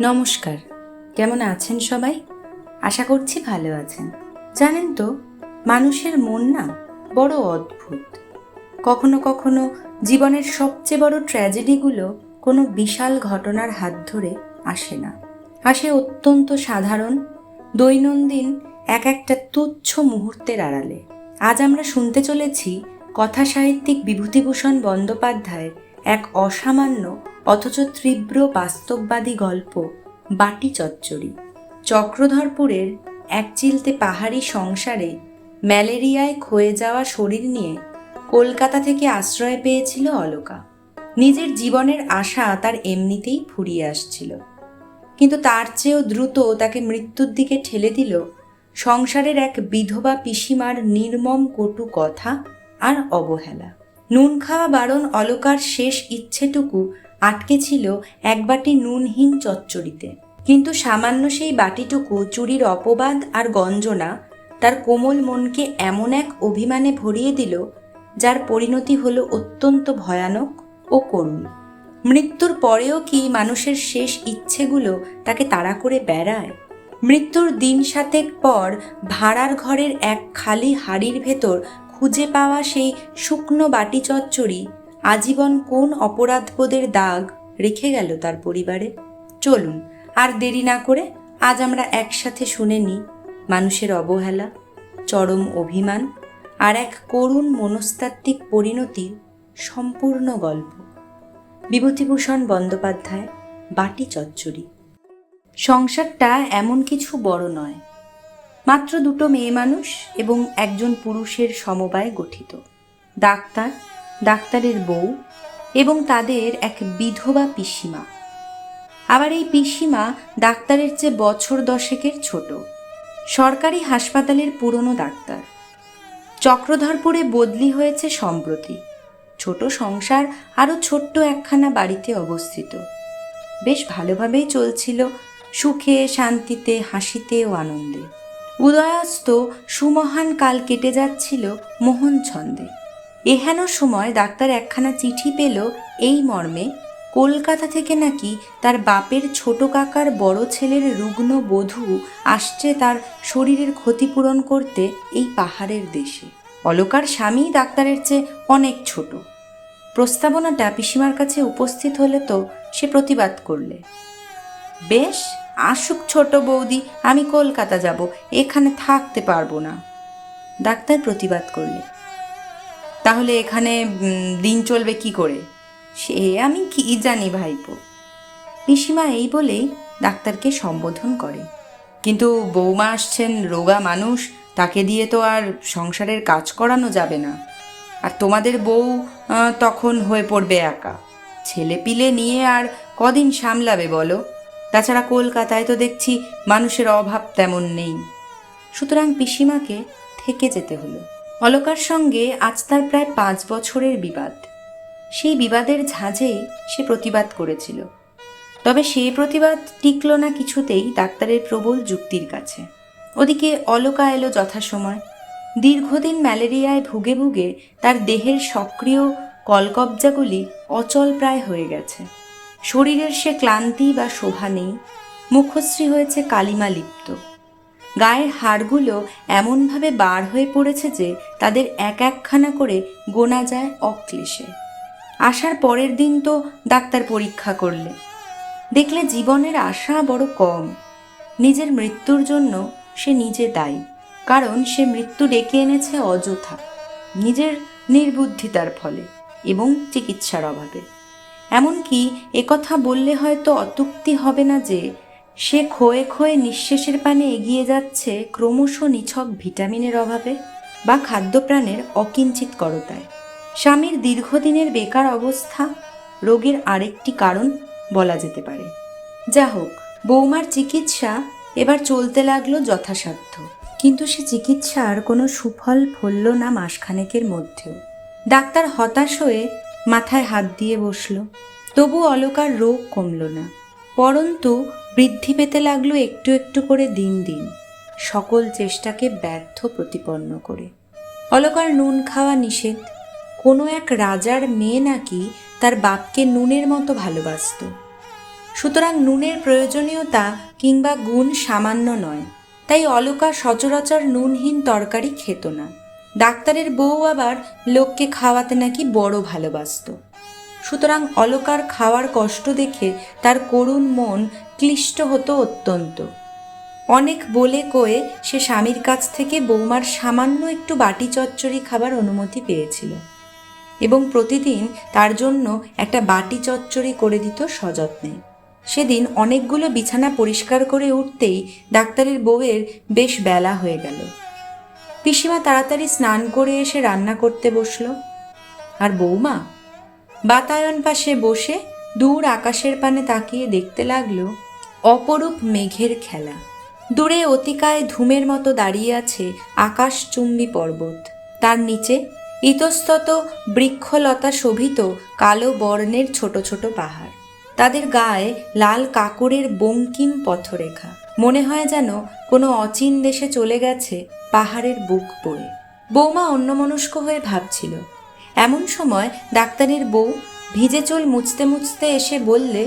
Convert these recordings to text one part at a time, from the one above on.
নমস্কার, কেমন আছেন সবাই? আশা করছি ভালো আছেন। জানেন তো, মানুষের মন না বড় অদ্ভুত। কখনো কখনো জীবনের সবচেয়ে বড় ট্র্যাজেডিগুলো কোনো বিশাল ঘটনার হাত ধরে আসে না, আসে অত্যন্ত সাধারণ দৈনন্দিন এক একটা তুচ্ছ মুহূর্তের আড়ালে। আজ আমরা শুনতে চলেছি কথা সাহিত্যিক বিভূতিভূষণ বন্দ্যোপাধ্যায়ের এক অসামান্য অথচ তীব্র বাস্তববাদী গল্প বাটি চচ্চড়ি। চক্রধরপুরের এক চিলতে পাহাড়ি সংসারে ম্যালেরিয়ায় ক্ষয়ে যাওয়া শরীর নিয়ে কলকাতা থেকে আশ্রয় পেয়েছিল অলকা। নিজের জীবনের আশা তার এমনিতেই ফুরিয়ে আসছিল, কিন্তু তার চেয়েও দ্রুত তাকে মৃত্যুর দিকে ঠেলে দিল সংসারের এক বিধবা পিসিমার নির্মম কটু কথা আর অবহেলা। নুন খাওয়া বারণ অলকার শেষ ইচ্ছেটুকু আটকে ছিল এক বাটি নুনহীন চচ্চড়িতে, কিন্তু সামান্য সেই বাটিটুকু চুরির অপবাদ আর গঞ্জনা তার কোমল মনকে এমন এক অভিমানে ভরিয়ে দিল, যার পরিণতি হলো অত্যন্ত ভয়ানক ও করুণ। মৃত্যুর পরেও কি মানুষের শেষ ইচ্ছেগুলো তাকে তাড়া করে বেড়ায়? মৃত্যুর দিন সাতেক পর ভাড়ার ঘরের এক খালি হাড়ির ভেতর খুঁজে পাওয়া সেই শুকনো বাটি চচ্চড়ি আজীবন কোন অপরাধবোধের দাগ রেখে গেল তার পরিবারে? চলুন আর দেরি না করে আজ আমরা একসাথে শুনে নিই মানুষের অবহেলা, চরম অভিমান আর এক করুণ মনস্তাত্ত্বিক পরিণতির সম্পূর্ণ গল্প। বিভূতিভূষণ বন্দ্যোপাধ্যায়, বাটি চচ্চড়ি। সংসারটা এমন কিছু বড় নয়, মাত্র দুটো মেয়ে মানুষ এবং একজন পুরুষের সমবায় গঠিত। ডাক্তার, ডাক্তারের বউ এবং তাদের এক বিধবা পিসিমা। আবার এই পিসিমা ডাক্তারের চেয়ে বছর 10 ছোট, সরকারি হাসপাতালের পুরনো ডাক্তার। চক্রধরপুরে বদলি হয়েছে সম্প্রতি। ছোট সংসার আরও ছোট্ট একখানা বাড়িতে অবস্থিত। বেশ ভালোভাবেই চলছিল, সুখে শান্তিতে হাসিতে ও আনন্দে। উদয়াস্ত সুমহান কাল কেটে যাচ্ছিল মোহন ছন্দে। এহেন সময় ডাক্তার একখানা চিঠি পেল এই মর্মে, কলকাতা থেকে নাকি তার বাপের ছোট কাকার বড় ছেলের রুগ্ন বধূ আসছে তার শরীরের ক্ষতিপূরণ করতে এই পাহাড়ের দেশে। অলকার স্বামী ডাক্তারের চেয়ে অনেক ছোট। প্রস্তাবনাটা পিসিমার কাছে উপস্থিত হলে তো সে প্রতিবাদ করলে, বেশ আসুক ছোট বৌদি, আমি কলকাতা যাব, এখানে থাকতে পারবো না। ডাক্তার প্রতিবাদ করলে, তাহলে এখানে দিন চলবে কি করে? সে আমি কি জানি ভাইপো। পিসিমা এই বলেই ডাক্তারকে সম্বোধন করে, কিন্তু বৌমা আসছেন, রোগা মানুষ, তাকে দিয়ে তো আর সংসারের কাজ করানো যাবে না। আর তোমাদের বউ তখন হয়ে পড়বে একা, ছেলে পিলে নিয়ে আর কদিন সামলাবে বলো? তাছাড়া কলকাতায় তো দেখছি মানুষের অভাব তেমন নেই। সুতরাং পিসিমাকে থেকে যেতে হলো। অলকার সঙ্গে আজ তার প্রায় 5 বছরের বিবাদ। সেই বিবাদের ঝাঁঝেই সে প্রতিবাদ করেছিল, তবে সে প্রতিবাদ টিকল না কিছুতেই ডাক্তারের প্রবল যুক্তির কাছে। ওদিকে অলকা এলো যথাসময়। দীর্ঘদিন ম্যালেরিয়ায় ভুগে ভুগে তার দেহের সক্রিয় কলকবজাগুলি অচল প্রায় হয়ে গেছে। শরীরের সে ক্লান্তি বা শোভা নেই, মুখশ্রী হয়েছে কালিমা লিপ্ত। গায়ের হাড়গুলো এমনভাবে বার হয়ে পড়েছে যে তাদের এক একখানা করে গোনা যায় অক্লেশে। আসার পরের দিন তো ডাক্তার পরীক্ষা করলে, দেখলে জীবনের আশা বড় কম। নিজের মৃত্যুর জন্য সে নিজে দায়ী, কারণ সে মৃত্যু ডেকে এনেছে অযথা, নিজের নির্বুদ্ধিতার ফলে এবং চিকিৎসার অভাবে। এমনকি একথা বললে হয়তো অত্যুক্তি হবে না যে সে ক্ষয়ে ক্ষয়ে নিঃশেষের পানে এগিয়ে যাচ্ছে ক্রমশ নিছক ভিটামিনের অভাবে বা খাদ্যপ্রাণের অকিঞ্চিতকরতায়। স্বামীর দীর্ঘদিনের বেকার অবস্থা রোগের আরেকটি কারণ বলা যেতে পারে। যা হোক, বৌমার চিকিৎসা এবার চলতে লাগলো যথাসাধ্য, কিন্তু সে চিকিৎসার কোনো সুফল ফলল না মাসখানেকের মধ্যেও। ডাক্তার হতাশ হয়ে মাথায় হাত দিয়ে বসল, তবু অলকার রোগ কমল না, পরন্তু বৃদ্ধি পেতে লাগলো একটু একটু করে দিন দিন, সকল চেষ্টাকে ব্যর্থ প্রতিপন্ন করে। অলকার নুন খাওয়া নিষেধ। কোনো এক রাজার মেয়ে নাকি তার বাপকে নুনের মতো ভালোবাসত। সুতরাং নুনের প্রয়োজনীয়তা কিংবা গুণ সামান্য নয়। তাই অলকা সচরাচর নুনহীন তরকারি খেত না। ডাক্তারের বউ আবার লোককে খাওয়াতে নাকি বড় ভালোবাসত। সুতরাং অলকার খাওয়ার কষ্ট দেখে তার করুণ মন ক্লিষ্ট হতো অত্যন্ত। অনেক বলে কয়ে সে স্বামীর কাছ থেকে বৌমার সামান্য একটু বাটি চচ্চড়ি খাবার অনুমতি পেয়েছিল এবং প্রতিদিন তার জন্য একটা বাটি চচ্চড়ি করে দিত সযত্নে। সেদিন অনেকগুলো বিছানা পরিষ্কার করে উঠতেই ডাক্তারের বউয়ের বেশ বেলা হয়ে গেল। পিসিমা তাড়াতাড়ি স্নান করে এসে রান্না করতে বসল, আর বৌমা বাতায়ন পাশে বসে দূর আকাশের পানে তাকিয়ে দেখতে লাগলো অপরূপ মেঘের খেলা। দূরে অতিকায় ধূমের মতো দাঁড়িয়ে আছে আকাশচুম্বী পর্বত, তার নিচে ইতস্তত বৃক্ষলতা শোভিত কালো বর্ণের ছোট ছোট পাহাড়, তাদের গায়ে লাল কাকরের বঙ্কিম পথরেখা। মনে হয় যেন কোনো অচিন দেশে চলে গেছে পাহাড়ের বুক বয়ে। বৌমা অন্যমনস্ক হয়ে ভাবছিল। এমন সময় ডাক্তারের বউ ভিজে চুল মুছতে মুছতে এসে বললে,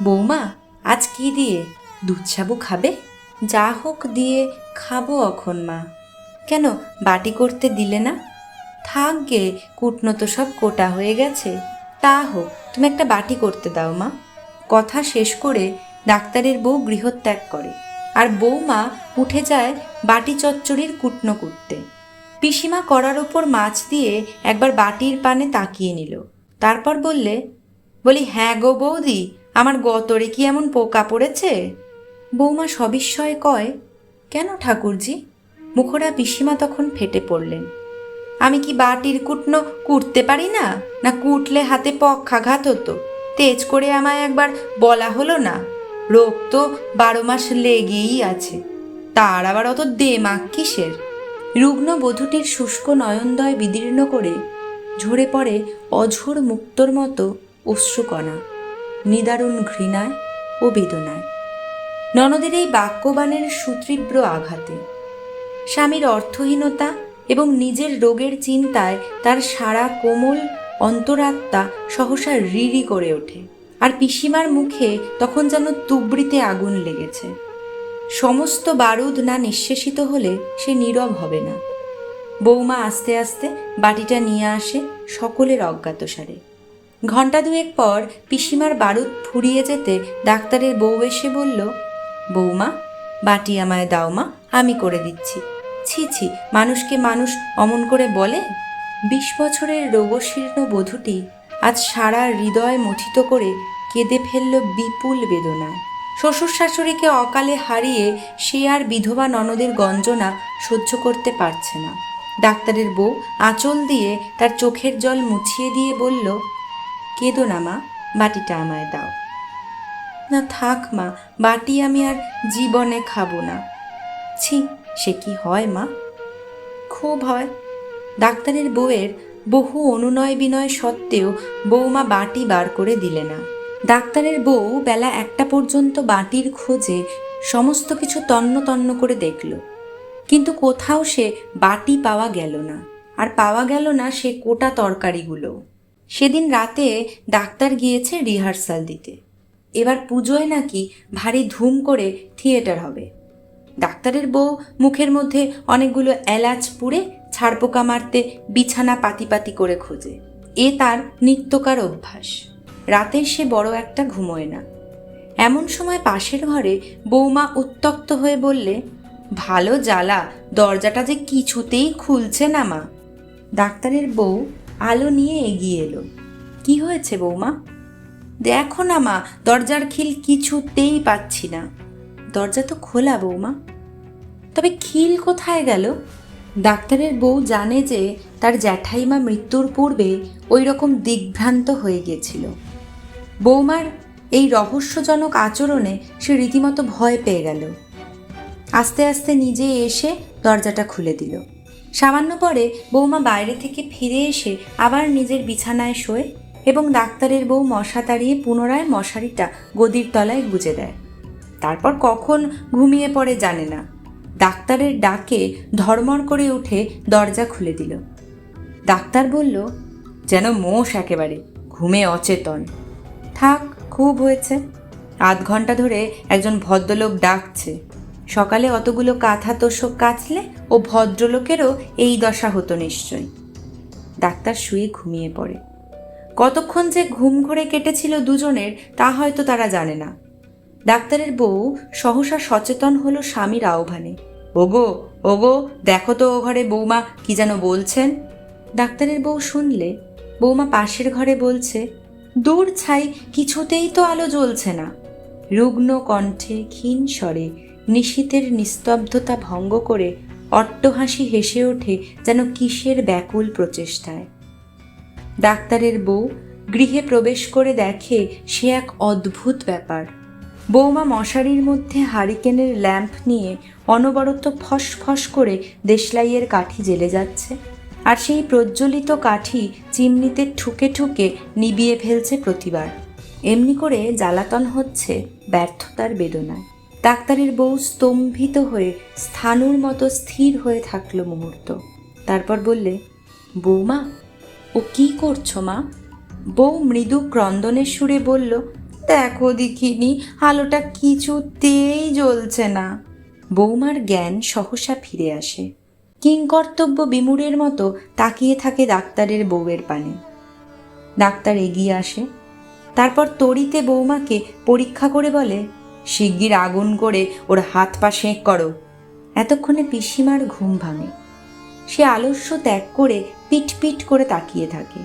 বৌমা আজ কি দিয়ে? দুধ সাবু খাবে? যা হোক দিয়ে খাবো অখন মা। কেন বাটি করতে দিলে না? থাক গে, কুটনো তো সব কোটা হয়ে গেছে। তা হোক, তুমি একটা বাটি করতে দাও মা। কথা শেষ করে ডাক্তারের বউ গৃহত্যাগ করে, আর বৌমা উঠে যায় বাটি চচ্চড়ির কুটনো কুটতে। পিসিমা কড়ার ওপর মাছ দিয়ে একবার বাটির পানে তাকিয়ে নিল, তারপর বলি হ্যাঁ গো বৌদি, আমার গতরে কি এমন পোকা পড়েছে? বৌমা সবিস্ময়ে কয়, কেন ঠাকুরজি? মুখরা পিসিমা তখন ফেটে পড়লেন। আমি কি বাটির কুটনো কুটতে পারি না? না কুটলে হাতে পক্ষাঘাত হতো? তেজ করে আমায় একবার বলা হলো না? রোগ তো 12 মাস লেগেই আছে, তার আবার অত দেমাক কিসের? রুগ্ন বধূটির শুষ্ক নয়নদয় বিদীর্ণ করে ঝরে পড়ে অঝোর মুক্তোর মতো অশ্রুকণা, নিদারুণ ঘৃণায় ও বেদনায়। ননদের এই বাক্যবাণের সুতীব্র আঘাতে স্বামীর অর্থহীনতা এবং নিজের রোগের চিন্তায় তার সারা কোমল অন্তরাত্মা সহসা রিরি করে ওঠে, আর পিসিমার মুখে তখন যেন তুবড়িতে আগুন লেগেছে। সমস্ত বারুদ না নিঃশেষিত হলে সে নীরব হবে না। বৌমা আস্তে আস্তে বাটিটা নিয়ে আসে সকলের অজ্ঞাতসারে। ঘণ্টা দুয়েক পর পিসিমার বারুদ ফুরিয়ে যেতে ডাক্তারের বউ এসে বলল, বৌমা বাটি আমায় দাও মা, আমি করে দিচ্ছি। ছি ছি, মানুষকে মানুষ অমন করে বলে? 20 বছরের রোগশীর্ণ বধূটি আজ সারা হৃদয় মথিত করে কেঁদে ফেলল বিপুল বেদনায়। শ্বশুর শাশুড়িকে অকালে হারিয়ে সে আর বিধবা ননদের গঞ্জনা সহ্য করতে পারছে না। ডাক্তারের বউ আঁচল দিয়ে তার চোখের জল মুছিয়ে দিয়ে বলল, কেঁদো না মা, বাটিটা আমায় দাও। না থাক মা, বাটি আমি আর জীবনে খাবো না। ছি, সে কি হয় মা? খুব হয়। ডাক্তারের বউয়ের বহু অনুনয় বিনয় সত্ত্বেও বৌমা বাটি বার করে দিলে না। ডাক্তারের বউ বেলা 1টা পর্যন্ত বাটির খোঁজে সমস্ত কিছু তন্ন তন্ন করে দেখল, কিন্তু কোথাও সে বাটি পাওয়া গেল না, আর পাওয়া গেল না সে কোটা তরকারিগুলো। সেদিন রাতে ডাক্তার গিয়েছে রিহার্সাল দিতে। এবার পুজোয় নাকি ভারী ধুম করে থিয়েটার হবে। ডাক্তারের বউ মুখের মধ্যে অনেকগুলো এলাচ পুড়ে ছাড়পোকা মারতে বিছানা পাতি পাতি করে খোঁজে। এ তার নিত্যকার অভ্যাস। রাতে সে বড় একটা ঘুমোয় না। এমন সময় পাশের ঘরে বৌমা উত্তক্ত হয়ে বললে, ভালো জ্বালা, দরজাটা যে কিছুতেই খুলছে না মা। ডাক্তারের বউ আলো নিয়ে এগিয়ে এলো। কি হয়েছে বৌমা? দেখো না মা, দরজার খিল কিছুতেই পাচ্ছি না। দরজা তো খোলা বৌমা, তবে খিল কোথায় গেল? ডাক্তারের বউ জানে যে তার জ্যাঠাইমা মৃত্যুর পূর্বে ওই রকম দিগ্ভ্রান্ত হয়ে গিয়েছিল। বৌমার এই রহস্যজনক আচরণে সে রীতিমতো ভয় পেয়ে গেল। আস্তে আস্তে নিজে এসে দরজাটা খুলে দিল। সামান্য পরে বৌমা বাইরে থেকে ফিরে এসে আবার নিজের বিছানায় শোয় এবং ডাক্তারের বউ মশা তাড়িয়ে পুনরায় মশারিটা গদির তলায় গুজে দেয়। তারপর কখন ঘুমিয়ে পড়ে জানে না। ডাক্তারের ডাকে ধড়মড় করে উঠে দরজা খুলে দিল। ডাক্তার বলল, যেন মোষ একেবারে, ঘুমে অচেতন। থাক, খুব হয়েছে, আধ ঘন্টা ধরে একজন ভদ্রলোক ডাকছে। সকালে অতগুলো কাঁথা তোষক কাচলে ও ভদ্রলোকেরও এই দশা হতো নিশ্চয়। ডাক্তার শুয়ে ঘুমিয়ে পড়ে। কতক্ষণ যে ঘুম ঘরে কেটেছিল দুজনের তা হয়তো তারা জানে না। ডাক্তারের বউ সহসা সচেতন হলো স্বামীর আহ্বানে। ওগো ওগো, দেখো তো ও ঘরে বৌমা কি যেন বলছেন। ডাক্তারের বউ শুনলে বৌমা পাশের ঘরে বলছে, দূর ছাই, কিছুতেই তো আলো জ্বলছে না। রুগ্ন কণ্ঠে ক্ষীণ স্বরে নিশীথের নিস্তব্ধতা ভঙ্গ করে অট্টহাসি হেসে ওঠে যেন কিসের ব্যাকুল প্রচেষ্টায়। ডাক্তারের বউ গৃহে প্রবেশ করে দেখে সে এক অদ্ভুত ব্যাপার। বৌমা মশারির মধ্যে হারিকেনের ল্যাম্প নিয়ে অনবরত ফস ফস করে দেশলাইয়ের কাঠি জ্বেলে যাচ্ছে, আর সেই প্রজ্বলিত কাঠি চিমনিতে ঠুকে ঠুকে নিবিয়ে ফেলছে প্রতিবার। এমনি করে জ্বালাতন হচ্ছে ব্যর্থতার বেদনায়। ডাক্তারের বউ স্তম্ভিত হয়ে স্থাণুর মতো স্থির হয়ে থাকলো মুহূর্ত। তারপর বললে, বৌমা, ও কি করছো মা? বউ মৃদু ক্রন্দনের সুরে বলল, দেখো দেখিনি, আলোটা কিছুতেই জ্বলছে না। বৌমার জ্ঞান সহসা ফিরে আসে। কিংকর্তব্য বিমূঢ়ের মতো তাকিয়ে থাকে ডাক্তারের বউয়ের পানে। ডাক্তার এগিয়ে আসে। তারপর তড়িতে বৌমাকে পরীক্ষা করে বলে, শিগগির আগুন করে ওর হাত পা সেঁক করো। এতক্ষণে পিসিমার ঘুম ভাঙে। সে আলস্য ত্যাগ করে পিট পিট করে তাকিয়ে থাকে।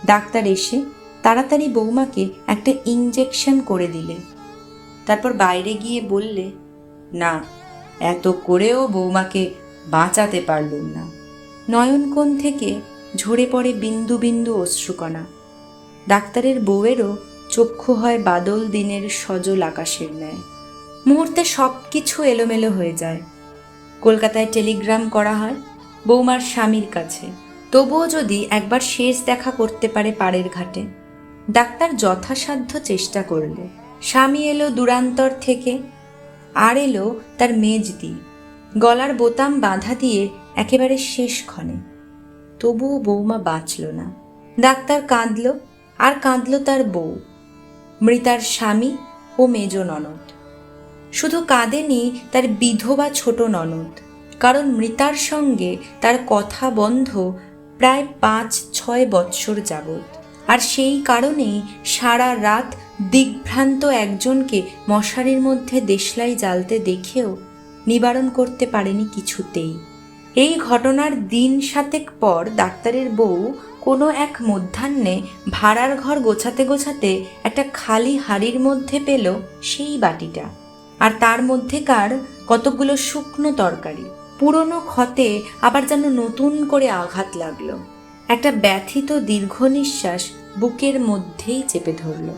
ডাক্তার এসে তাড়াতাড়ি বৌমাকে একটা ইঞ্জেকশন করে দিলে। তারপর বাইরে গিয়ে বললে, না, এত করেও বৌমাকে বাঁচাতে পারলুম না। নয়নকোণ থেকে ঝরে পড়ে বিন্দু বিন্দু অশ্রুকণা। ডাক্তারের বউয়েরও চক্ষু হয় বাদল দিনের সজল আকাশের ন্যায়। মুহূর্তে সব কিছু এলোমেলো হয়ে যায়। কলকাতায় টেলিগ্রাম করা হয় বৌমার স্বামীর কাছে, তবুও যদি একবার শেষ দেখা করতে পারে পাড়ের ঘাটে। ডাক্তার যথাসাধ্য চেষ্টা করল। স্বামী এলো দূরান্তর থেকে, আর এলো তার মেজদি, গলার বোতাম বাঁধা দিয়ে একেবারে শেষ ক্ষণে। তবুও বৌমা বাঁচল না। ডাক্তার কাঁদল, আর কাঁদল তার বউ, মৃতার স্বামী ও মেজ ননদ। শুধু কাঁদেনি তার বিধবা ছোট ননদ, কারণ মৃতার সঙ্গে তার কথা বন্ধ প্রায় 5-6 বৎসর যাবৎ। আর সেই কারণেই সারা রাত দিগ্ভ্রান্ত একজনকে মশারির মধ্যে দেশলাই জ্বালতে দেখেও নিবারণ করতে পারেনি কিছুতেই। এই ঘটনার দিন 7 পর ডাক্তারের বউ কোনো এক মধ্যাহ্নে ভাড়ার ঘর গোছাতে গোছাতে একটা খালি হাড়ির মধ্যে পেল সেই বাটিটা, আর তার মধ্যেকার কতগুলো শুকনো তরকারি। পুরনো ক্ষতে আবার যেন নতুন করে আঘাত লাগলো। একটা ব্যথিত দীর্ঘ নিঃশ্বাস বুকের মধ্যেই চেপে ধরল।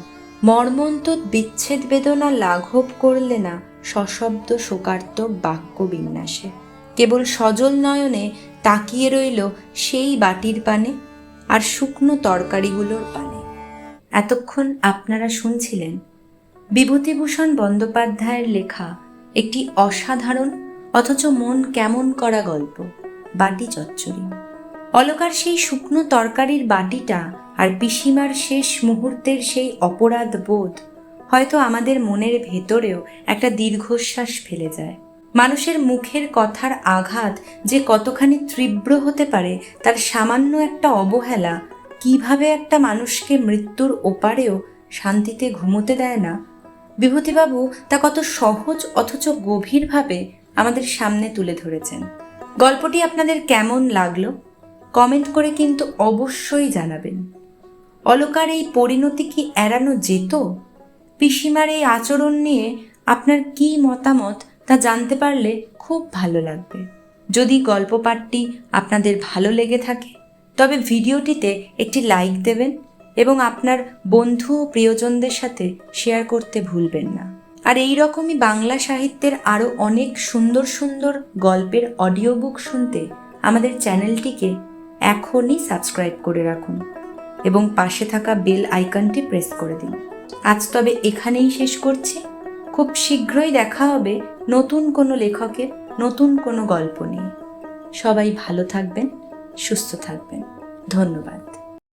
মর্মন্তদ বিচ্ছেদ বেদনা লাঘব করলে না সশব্দ শোকার্তক বাক্য বিন্যাসে। কেবল সজল নয়নে তাকিয়ে রইল সেই বাটির পানে আর শুকনো তরকারিগুলোর পানে। এতক্ষণ আপনারা শুনছিলেন বিভূতিভূষণ বন্দ্যোপাধ্যায়ের লেখা একটি অসাধারণ অথচ মন কেমন করা গল্প, বাটি চচ্চড়ি। অলকার সেই শুকনো তরকারির বাটিটা আর পিসিমার শেষ মুহূর্তের সেই অপরাধ বোধ হয়তো আমাদের মনের ভেতরেও একটা দীর্ঘশ্বাস ফেলে যায়। মানুষের মুখের কথার আঘাত যে কতখানি তীব্র হতে পারে তার সামান্য একটা অবহেলা কিভাবে একটা মানুষকে মৃত্যুর ওপারেও শান্তিতে ঘুমোতে দেয় না, বিভূতিবাবু তা কত সহজ অথচ গভীরভাবে আমাদের সামনে তুলে ধরেছেন। গল্পটি আপনাদের কেমন লাগলো কমেন্ট করে কিন্তু অবশ্যই জানাবেন। অলকার এই পরিণতি কি এড়ানো যেত? পিসিমার এই আচরণ নিয়ে আপনার কি মতামত তা জানতে পারলে খুব ভালো লাগবে। যদি গল্প পাঠটি আপনাদের ভালো লেগে থাকে তবে ভিডিওটিতে একটি লাইক দেবেন এবং আপনার বন্ধু ও প্রিয়জনদের সাথে শেয়ার করতে ভুলবেন না। আর এই রকমই বাংলা সাহিত্যের আরও অনেক সুন্দর সুন্দর গল্পের অডিও বুক শুনতে আমাদের চ্যানেলটিকে এখনই সাবস্ক্রাইব করে রাখুন এবং পাশে থাকা বেল আইকনটি প্রেস করে দিন। আজ তবে এখানেই শেষ করছি। খুব শীঘ্রই দেখা হবে নতুন কোনো লেখকের নতুন কোনো গল্প নিয়ে। সবাই ভালো থাকবেন, সুস্থ থাকবেন। ধন্যবাদ।